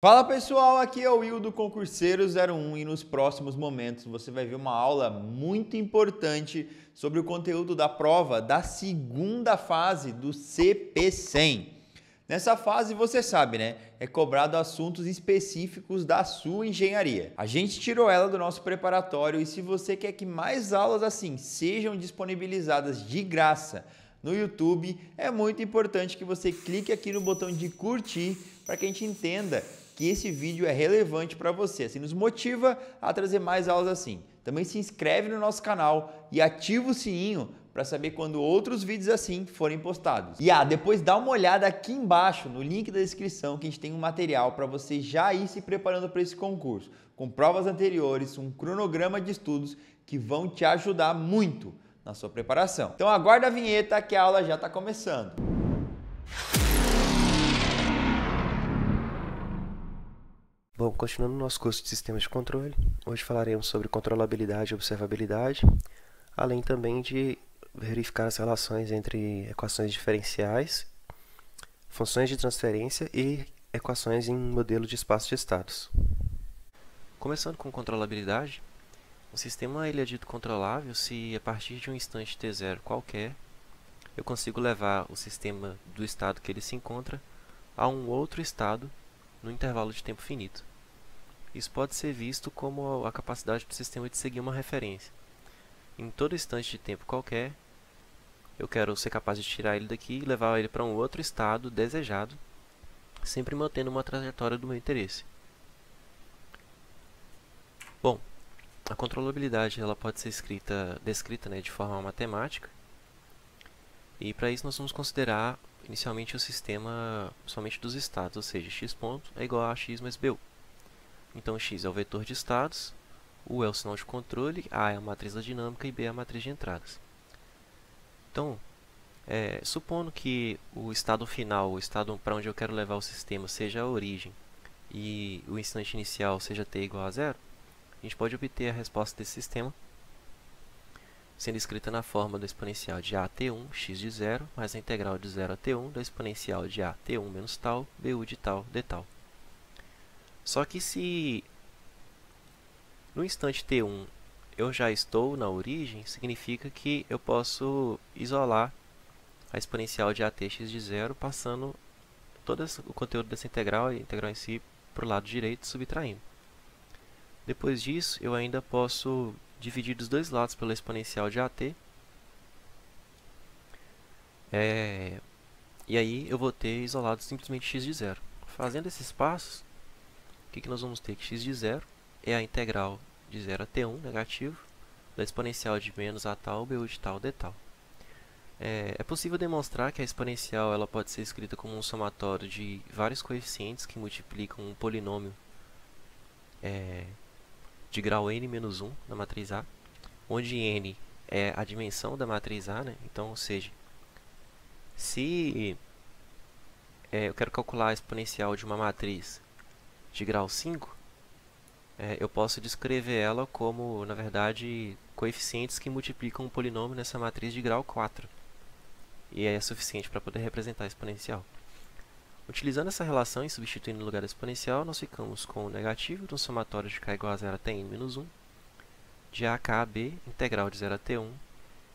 Fala pessoal, aqui é o Will do Concurseiro 01 e nos próximos momentos você vai ver uma aula muito importante sobre o conteúdo da prova da segunda fase do CP100. Nessa fase, você sabe, né? É cobrado assuntos específicos da sua engenharia. A gente tirou ela do nosso preparatório e se você quer que mais aulas assim sejam disponibilizadas de graça no YouTube, é muito importante que você clique aqui no botão de curtir para que a gente entenda que esse vídeo é relevante para você, assim nos motiva a trazer mais aulas assim. Também se inscreve no nosso canal e ativa o sininho para saber quando outros vídeos assim forem postados. E depois dá uma olhada aqui embaixo no link da descrição que a gente tem um material para você já ir se preparando para esse concurso, com provas anteriores, um cronograma de estudos que vão te ajudar muito na sua preparação. Então aguarda a vinheta que a aula já está começando. Bom, continuando o nosso curso de Sistemas de Controle, hoje falaremos sobre controlabilidade e observabilidade, além também de verificar as relações entre equações diferenciais, funções de transferência e equações em modelo de espaço de estados. Começando com controlabilidade, o sistema ele é dito controlável se a partir de um instante t0 qualquer, eu consigo levar o sistema do estado que ele se encontra a um outro estado no intervalo de tempo finito. Isso pode ser visto como a capacidade do sistema de seguir uma referência. Em todo instante de tempo qualquer, eu quero ser capaz de tirar ele daqui e levar ele para um outro estado desejado, sempre mantendo uma trajetória do meu interesse. Bom, a controlabilidade ela pode ser descrita de forma matemática, e para isso nós vamos considerar inicialmente o sistema somente dos estados, ou seja, x ponto é igual a x mais bu. Então, x é o vetor de estados, U é o sinal de controle, A é a matriz da dinâmica e B é a matriz de entradas. Então, supondo que o estado final, o estado para onde eu quero levar o sistema, seja a origem e o instante inicial seja t igual a zero, a gente pode obter a resposta desse sistema sendo escrita na forma do exponencial de at1, x de zero, mais a integral de 0 a t1 da exponencial de at1 menos tal, bu de tal, d tal. Só que se no instante t1 eu já estou na origem, significa que eu posso isolar a exponencial de atx de zero, passando todo o conteúdo dessa integral e a integral em si para o lado direito, subtraindo. Depois disso, eu ainda posso dividir dos dois lados pela exponencial de at. E aí eu vou ter isolado simplesmente x de zero. Fazendo esses passos, o que nós vamos ter? Que x de zero é a integral de 0 a t1 negativo, da exponencial de menos a tal, bu de tal, d tal. É possível demonstrar que a exponencial ela pode ser escrita como um somatório de vários coeficientes que multiplicam um polinômio de grau n menos 1 na matriz A, onde n é a dimensão da matriz A, né? Então, ou seja, se eu quero calcular a exponencial de uma matriz de grau 5, eu posso descrever ela como, na verdade, coeficientes que multiplicam um polinômio nessa matriz de grau 4. E é suficiente para poder representar a exponencial. Utilizando essa relação e substituindo no lugar da exponencial, nós ficamos com o negativo do somatório de k igual a 0 até n menos 1, de a k a b, integral de 0 a t1,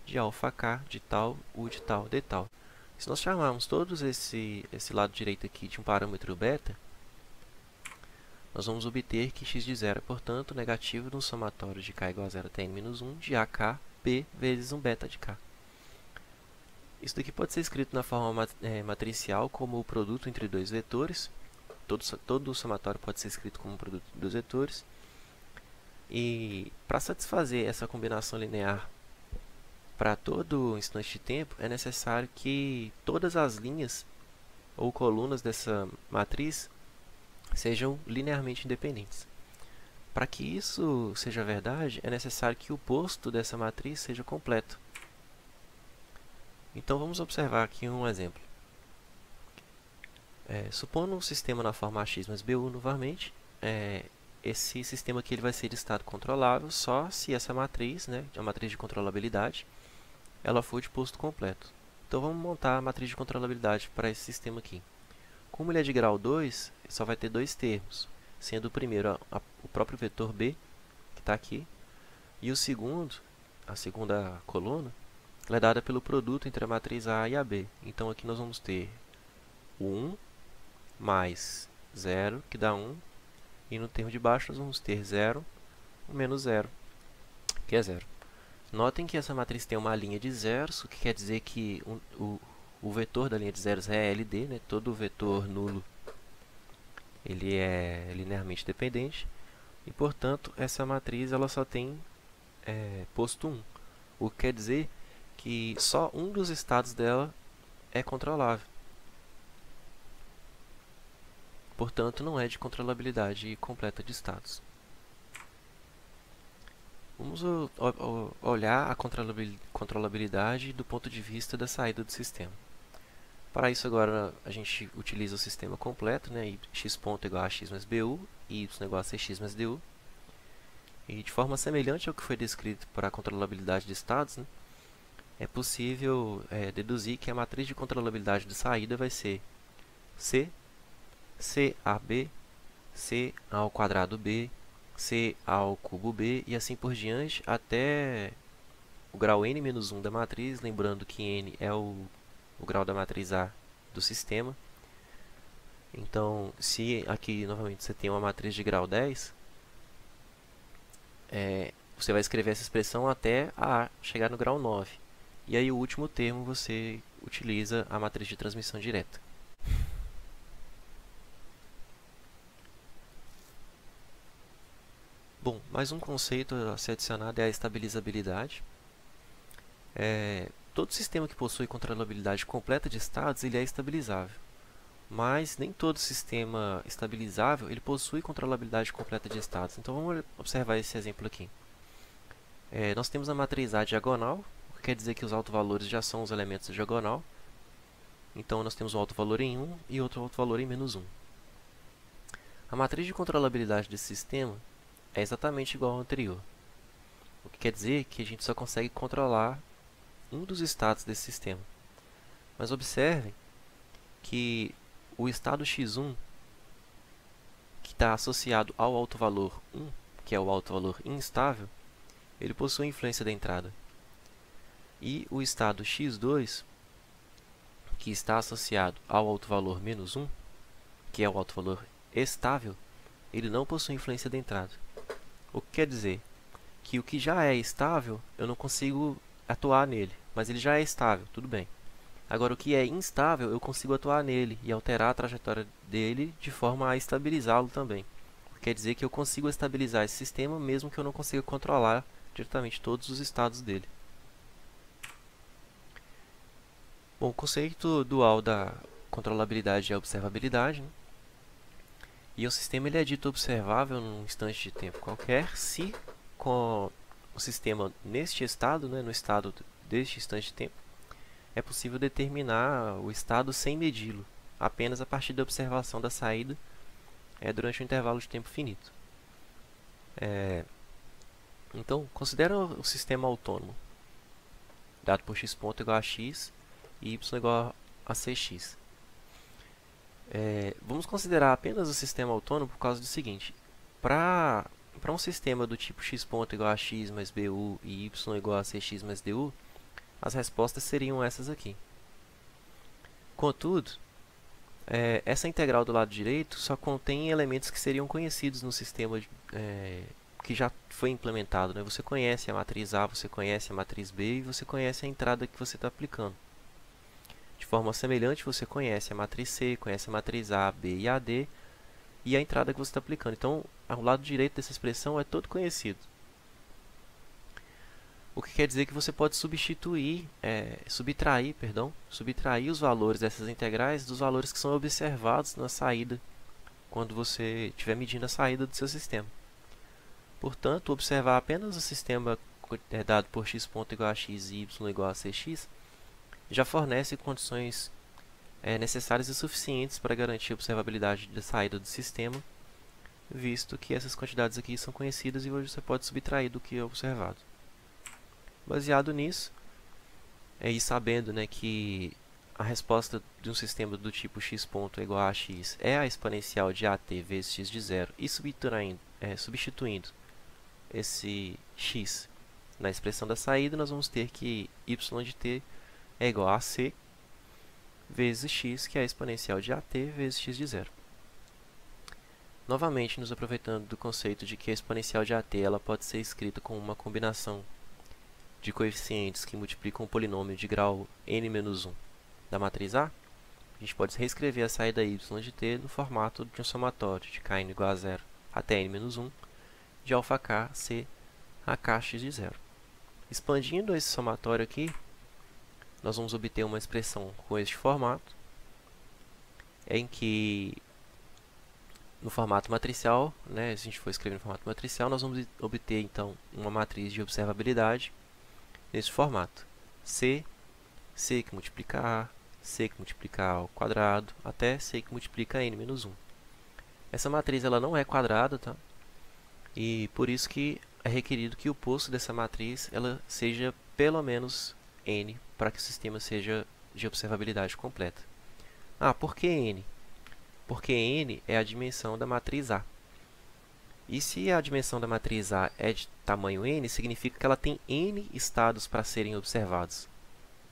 de alfa k, de tal, u de tal, d tal. Se nós chamarmos todos esse lado direito aqui de um parâmetro beta, nós vamos obter que x de zero é, portanto, negativo do somatório de k igual a 0 até n menos 1 de ak b vezes um beta de k. Isso daqui pode ser escrito na forma matricial como o produto entre dois vetores. Todo o somatório pode ser escrito como o produto de dois vetores. E para satisfazer essa combinação linear para todo instante de tempo, é necessário que todas as linhas ou colunas dessa matriz sejam linearmente independentes. Para que isso seja verdade, é necessário que o posto dessa matriz seja completo. Então, vamos observar aqui um exemplo. Supondo um sistema na forma x mais bu novamente, esse sistema aqui ele vai ser de estado controlável só se essa matriz, a matriz de controlabilidade, ela for de posto completo. Então, vamos montar a matriz de controlabilidade para esse sistema aqui. Como ele é de grau 2, só vai ter dois termos, sendo o primeiro o próprio vetor b, que está aqui, e o segundo, a segunda coluna, ela é dada pelo produto entre a matriz A e a B. Então aqui nós vamos ter o 1 mais 0, que dá 1, e no termo de baixo nós vamos ter 0 menos 0, que é 0. Notem que essa matriz tem uma linha de zeros, o que quer dizer que o vetor da linha de zeros é LD, né? Todo vetor nulo ele é linearmente dependente, e portanto essa matriz ela só tem posto 1, o que quer dizer que só um dos estados dela é controlável. Portanto, não é de controlabilidade completa de estados. Vamos olhar a controlabilidade do ponto de vista da saída do sistema. Para isso, agora, a gente utiliza o sistema completo, né? X ponto igual a x mais bu, e y igual a cx mais du. E de forma semelhante ao que foi descrito para a controlabilidade de estados, né? É possível deduzir que a matriz de controlabilidade de saída vai ser C, CAB, C ao quadrado B, C ao cubo B e assim por diante até o grau n-1 da matriz, lembrando que n é o grau da matriz A do sistema. Então, se aqui novamente você tem uma matriz de grau 10, você vai escrever essa expressão até a chegar no grau 9. E aí o último termo você utiliza a matriz de transmissão direta. Bom, mais um conceito a ser adicionado é a estabilizabilidade. Todo sistema que possui controlabilidade completa de estados ele é estabilizável. Mas nem todo sistema estabilizável ele possui controlabilidade completa de estados. Então vamos observar esse exemplo aqui. Nós temos a matriz A diagonal, o que quer dizer que os autovalores já são os elementos da diagonal. Então nós temos um autovalor em 1 e outro autovalor em menos 1. A matriz de controlabilidade desse sistema é exatamente igual ao anterior. O que quer dizer que a gente só consegue controlar um dos estados desse sistema. Mas observem que o estado x1, que está associado ao autovalor 1, que é o autovalor instável, ele possui influência da entrada. E o estado x2, que está associado ao autovalor menos 1, que é o autovalor estável, ele não possui influência da entrada. O que quer dizer que o que já é estável, eu não consigo atuar nele, mas ele já é estável, tudo bem. Agora, o que é instável, eu consigo atuar nele e alterar a trajetória dele de forma a estabilizá-lo também. Quer dizer que eu consigo estabilizar esse sistema mesmo que eu não consiga controlar diretamente todos os estados dele. Bom, o conceito dual da controlabilidade é a observabilidade, né? E o sistema ele é dito observável num instante de tempo qualquer se com o sistema neste estado, né, no estado deste instante de tempo, é possível determinar o estado sem medi-lo, apenas a partir da observação da saída durante um intervalo de tempo finito. Então, considera o sistema autônomo, dado por x ponto igual a x e y igual a cx. Vamos considerar apenas o sistema autônomo por causa do seguinte: para um sistema do tipo x ponto igual a x mais bu e y igual a cx mais du, as respostas seriam essas aqui. Contudo, essa integral do lado direito só contém elementos que seriam conhecidos no sistema que já foi implementado, né? Você conhece a matriz A, você conhece a matriz B e você conhece a entrada que você está aplicando. De forma semelhante, você conhece a matriz C, conhece a matriz A, B e AD e a entrada que você está aplicando. Então, o lado direito dessa expressão é todo conhecido. O que quer dizer que você pode subtrair os valores dessas integrais dos valores que são observados na saída, quando você estiver medindo a saída do seu sistema. Portanto, observar apenas o sistema dado por x ponto igual a x e y igual a cx já fornece condições necessárias e suficientes para garantir a observabilidade da saída do sistema, visto que essas quantidades aqui são conhecidas e hoje você pode subtrair do que é observado. Baseado nisso, e sabendo, né, que a resposta de um sistema do tipo x ponto é igual a x é a exponencial de at vezes x de zero, e substituindo esse x na expressão da saída, nós vamos ter que y de t é igual a c vezes x, que é a exponencial de at vezes x de zero. Novamente, nos aproveitando do conceito de que a exponencial de at ela pode ser escrita como uma combinação de coeficientes que multiplicam o polinômio de grau n-1 da matriz A, a gente pode reescrever a saída y de t no formato de um somatório de kn igual a zero até n-1 de alfa k c a k x de zero. Expandindo esse somatório aqui, nós vamos obter uma expressão com este formato, em que no formato matricial, né, se a gente for escrever no formato matricial, nós vamos obter então uma matriz de observabilidade nesse formato. C que multiplica A, C que multiplica A ao quadrado, até C que multiplica n-1. Essa matriz ela não é quadrada, tá? E por isso que é requerido que o posto dessa matriz ela seja pelo menos n, para que o sistema seja de observabilidade completa. Ah, por que n? Porque n é a dimensão da matriz A. E se a dimensão da matriz A é de tamanho n, significa que ela tem n estados para serem observados.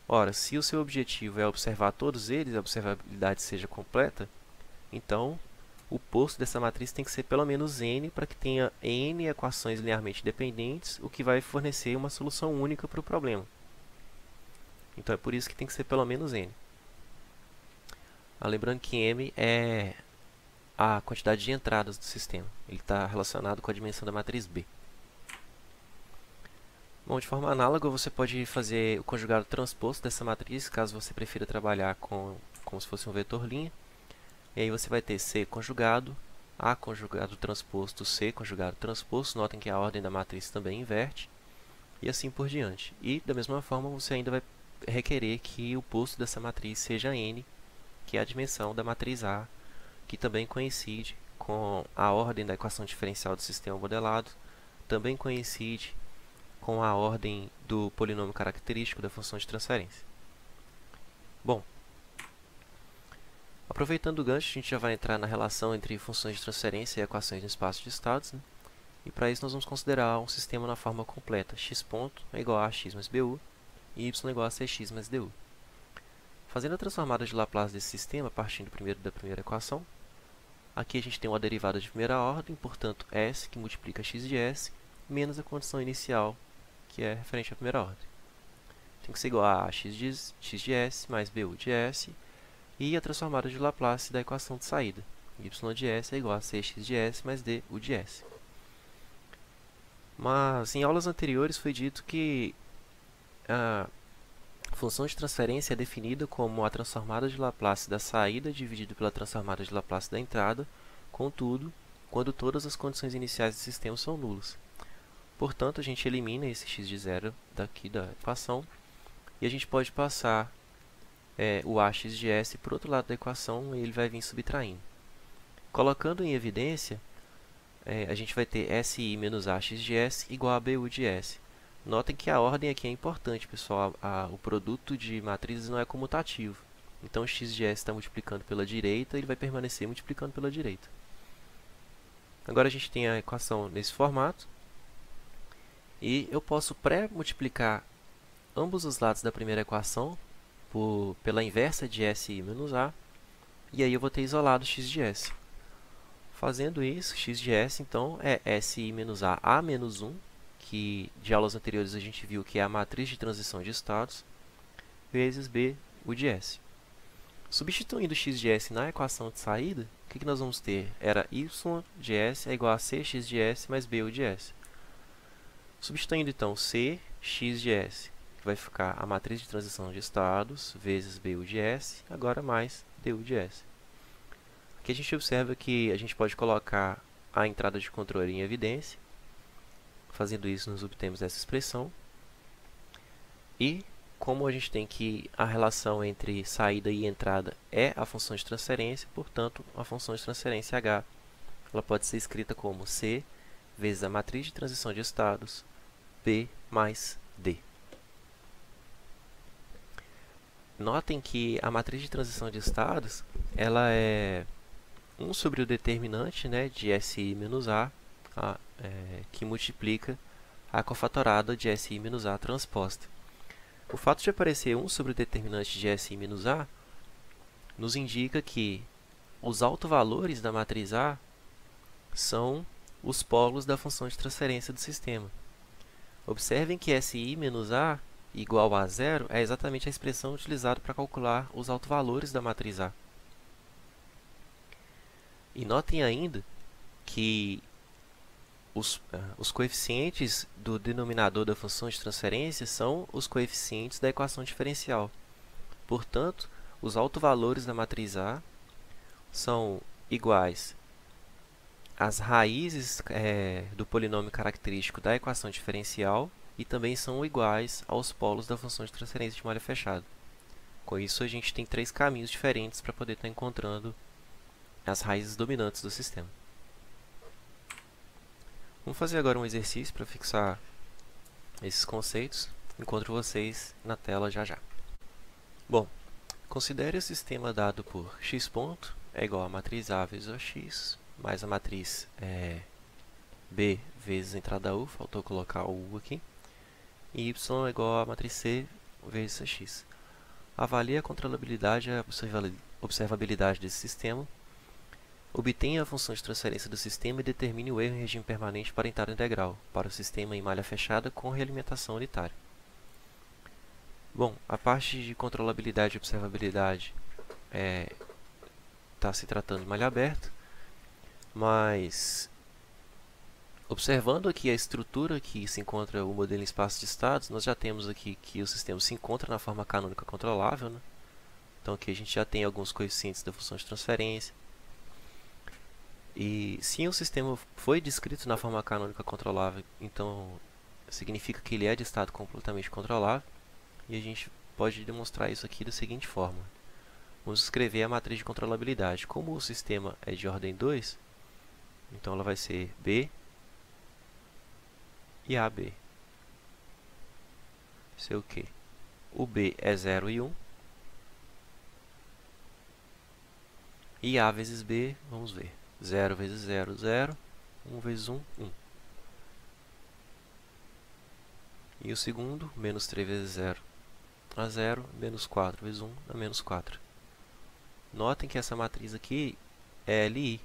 Ora, se o seu objetivo é observar todos eles e a observabilidade seja completa, então o posto dessa matriz tem que ser pelo menos n para que tenha n equações linearmente dependentes, o que vai fornecer uma solução única para o problema. Então é por isso que tem que ser pelo menos n. Lembrando que m é a quantidade de entradas do sistema. Ele está relacionado com a dimensão da matriz B. Bom, de forma análoga, você pode fazer o conjugado transposto dessa matriz, caso você prefira trabalhar como se fosse um vetor linha. E aí você vai ter C conjugado, A conjugado transposto, C conjugado transposto. Notem que a ordem da matriz também inverte. E assim por diante. E, da mesma forma, você ainda vai requerer que o posto dessa matriz seja n, que é a dimensão da matriz A, que também coincide com a ordem da equação diferencial do sistema modelado, também coincide com a ordem do polinômio característico da função de transferência. Bom, aproveitando o gancho, a gente já vai entrar na relação entre funções de transferência e equações no espaço de estados, né? E para isso nós vamos considerar um sistema na forma completa, x ponto é igual a ax mais bu e y igual a cx mais du. Fazendo a transformada de Laplace desse sistema, partindo primeiro da primeira equação, aqui a gente tem uma derivada de primeira ordem, portanto, S, que multiplica x de S, menos a condição inicial, que é referente à primeira ordem. Tem que ser igual a x de S mais bu de S, e a transformada de Laplace da equação de saída. Y de S é igual a cx de S mais du de S. Mas, em aulas anteriores, foi dito que a função de transferência é definida como a transformada de Laplace da saída dividido pela transformada de Laplace da entrada, contudo, quando todas as condições iniciais do sistema são nulas. Portanto, a gente elimina esse x de zero daqui da equação e a gente pode passar o ax de s para o outro lado da equação e ele vai vir subtraindo. Colocando em evidência, a gente vai ter si menos ax de s igual a bu de s. Notem que a ordem aqui é importante, pessoal. O produto de matrizes não é comutativo. Então, x de s está multiplicando pela direita, ele vai permanecer multiplicando pela direita. Agora, a gente tem a equação nesse formato. E eu posso pré-multiplicar ambos os lados da primeira equação pela inversa de si menos a. E aí eu vou ter isolado x de s. Fazendo isso, x de s, então, é si menos a menos 1, que de aulas anteriores a gente viu que é a matriz de transição de estados, vezes b, u de s. Substituindo x de s na equação de saída, o que nós vamos ter? Era y de s é igual a cx de s mais bu de s. Substituindo, então, cx de s, que vai ficar a matriz de transição de estados, vezes bu de s, agora mais du de s. Aqui a gente observa que a gente pode colocar a entrada de controle em evidência. Fazendo isso, nós obtemos essa expressão. E, como a gente tem que a relação entre saída e entrada é a função de transferência, portanto, a função de transferência h ela pode ser escrita como c vezes a matriz de transição de estados, p mais d. Notem que a matriz de transição de estados, ela é 1 sobre o determinante, né, de SI menos A, que multiplica a cofatorada de SI menos A transposta. O fato de aparecer 1 sobre o determinante de SI menos A nos indica que os autovalores da matriz A são os polos da função de transferência do sistema. Observem que SI menos A igual a zero é exatamente a expressão utilizada para calcular os autovalores da matriz A. E notem ainda que os coeficientes do denominador da função de transferência são os coeficientes da equação diferencial. Portanto, os autovalores da matriz A são iguais às raízes do polinômio característico da equação diferencial e também são iguais aos polos da função de transferência de malha fechada. Com isso, a gente tem 3 caminhos diferentes para poder estar encontrando as raízes dominantes do sistema. Vamos fazer agora um exercício para fixar esses conceitos. Encontro vocês na tela já já. Bom, considere o sistema dado por x ponto é igual a matriz A vezes o x, mais a matriz B vezes a entrada U, faltou colocar o U aqui, e y é igual a matriz C vezes a x. Avalie a controlabilidade e a observabilidade desse sistema. Obtenha a função de transferência do sistema e determine o erro em regime permanente parentário integral para o sistema em malha fechada com realimentação unitária. Bom, a parte de controlabilidade e observabilidade está se tratando de malha aberta, mas observando aqui a estrutura que se encontra o modelo em espaço de estados, nós já temos aqui que o sistema se encontra na forma canônica controlável, né? Então aqui a gente já tem alguns coeficientes da função de transferência. E se o sistema foi descrito na forma canônica controlável, então significa que ele é de estado completamente controlável. E a gente pode demonstrar isso aqui da seguinte forma. Vamos escrever a matriz de controlabilidade. Como o sistema é de ordem 2, então ela vai ser B e AB. Isso é o quê? O B é 0 e 1. E A vezes B, vamos ver. 0 vezes 0, 0. 1 vezes 1, 1. E o segundo, menos 3 vezes 0 a 0, menos 4 vezes 1 a menos 4. Notem que essa matriz aqui é LI.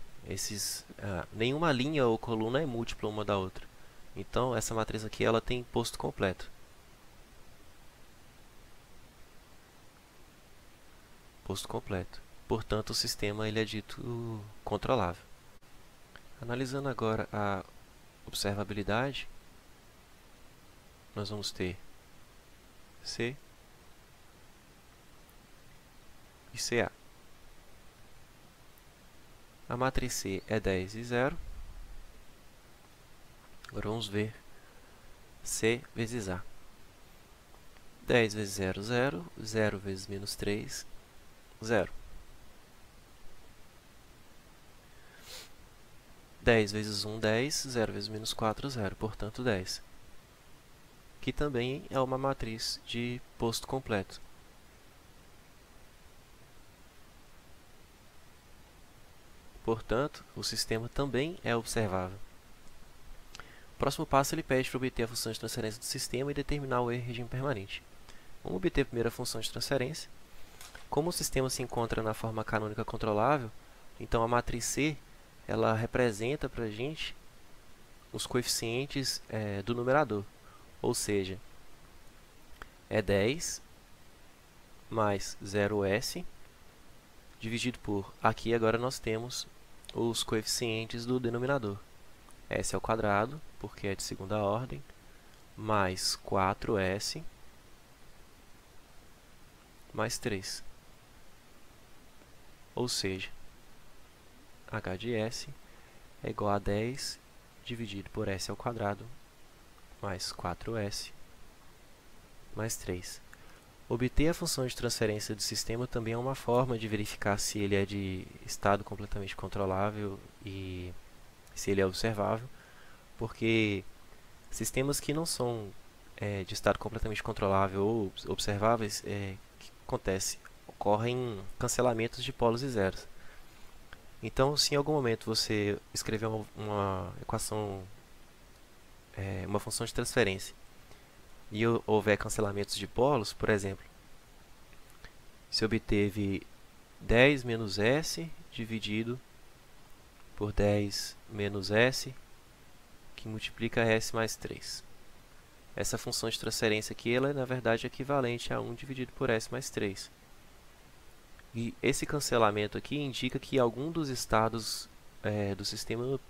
Nenhuma linha ou coluna é múltipla uma da outra. Então, essa matriz aqui ela tem posto completo. Posto completo. Portanto, o sistema ele é dito controlável. Analisando agora a observabilidade, nós vamos ter C e CA. A matriz C é 10 e 0. Agora vamos ver C vezes A. 10 vezes 0, 0. 0 vezes menos 3, 0. 10 vezes 1, 10. 0 vezes menos 4, 0. Portanto, 10. Que também é uma matriz de posto completo. Portanto, o sistema também é observável. O próximo passo ele pede para obter a função de transferência do sistema e determinar o erro em regime permanente. Vamos obter primeiro a função de transferência. Como o sistema se encontra na forma canônica controlável, então a matriz C ela representa para a gente os coeficientes do numerador. Ou seja, é 10 mais 0S dividido por, aqui agora nós temos os coeficientes do denominador. S ao quadrado, porque é de segunda ordem, mais 4S, mais 3. Ou seja, H de S é igual a 10 dividido por S ao quadrado, mais 4S, mais 3. Obter a função de transferência do sistema também é uma forma de verificar se ele é de estado completamente controlável e se ele é observável, porque sistemas que não são de estado completamente controlável ou observáveis acontece? Ocorrem cancelamentos de polos e zeros. Então, se em algum momento você escrever uma equação, uma função de transferência, e houver cancelamentos de polos, por exemplo, se obteve 10 menos s dividido por 10 menos s, que multiplica s mais 3. Essa função de transferência aqui, ela é, na verdade, equivalente a 1 dividido por s mais 3. E esse cancelamento aqui indica que algum dos estados do sistema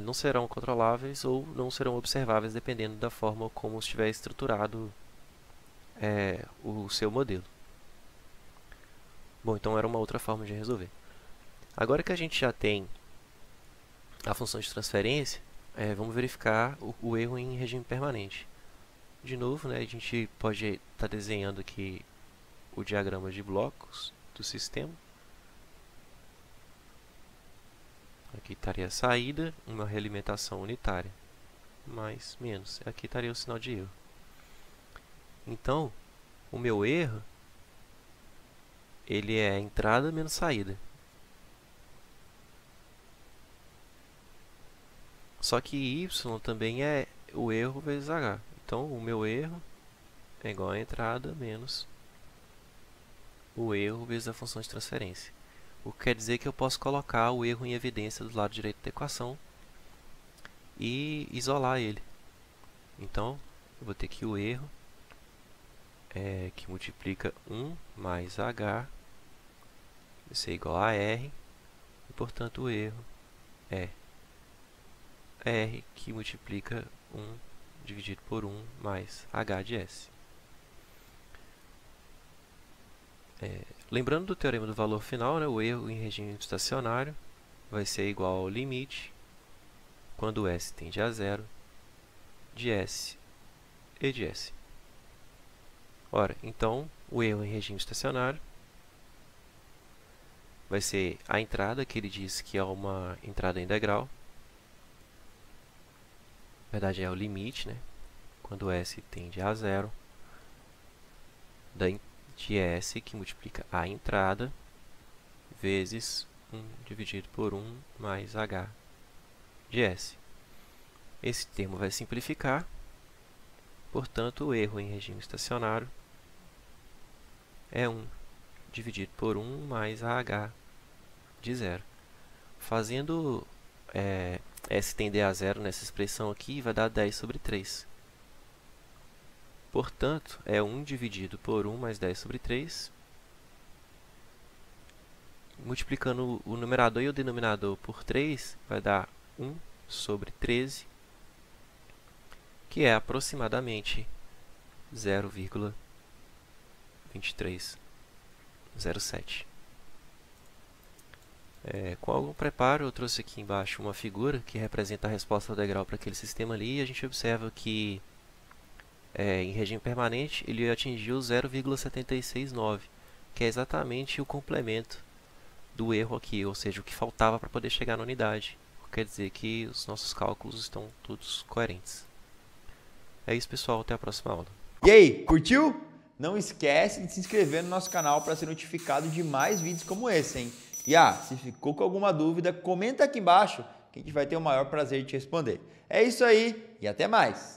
não serão controláveis ou não serão observáveis, dependendo da forma como estiver estruturado o seu modelo. Bom, então era uma outra forma de resolver. Agora que a gente já tem a função de transferência, vamos verificar o erro em regime permanente. De novo, né, a gente pode estar desenhando aqui o diagrama de blocos do sistema. Aqui estaria a saída, uma realimentação unitária, mais menos. Aqui estaria o sinal de erro. Então, o meu erro, ele é entrada menos saída. Só que y também é o erro vezes h. Então, o meu erro é igual a entrada menos o erro vezes a função de transferência. O que quer dizer que eu posso colocar o erro em evidência do lado direito da equação e isolar ele. Então, eu vou ter que o erro que multiplica 1 mais h vai ser igual a r, e, portanto, o erro é r que multiplica 1 dividido por 1 mais h de s. Lembrando do teorema do valor final, né, o erro em regime estacionário vai ser igual ao limite, quando s tende a zero, de s e de s. Ora, então, o erro em regime estacionário vai ser a entrada, que ele diz que é uma entrada integral. Na verdade, é o limite, né? Quando s tende a zero, de s, que multiplica a entrada, vezes 1 dividido por 1 mais h de s. Esse termo vai simplificar, portanto, o erro em regime estacionário é 1 dividido por 1 mais AH de zero. Fazendo S tender a zero nessa expressão aqui, vai dar 10 sobre 3. Portanto, é 1 dividido por 1 mais 10 sobre 3. Multiplicando o numerador e o denominador por 3, vai dar 1 sobre 13, que é aproximadamente 0,2307. Com algum preparo, eu trouxe aqui embaixo uma figura que representa a resposta integral para aquele sistema ali, e a gente observa que em regime permanente ele atingiu 0,769, que é exatamente o complemento do erro aqui, ou seja, o que faltava para poder chegar na unidade. Quer dizer que os nossos cálculos estão todos coerentes. É isso, pessoal. Até a próxima aula. E aí, curtiu? Não esquece de se inscrever no nosso canal para ser notificado de mais vídeos como esse, hein? E se ficou com alguma dúvida, comenta aqui embaixo que a gente vai ter o maior prazer de te responder. É isso aí e até mais!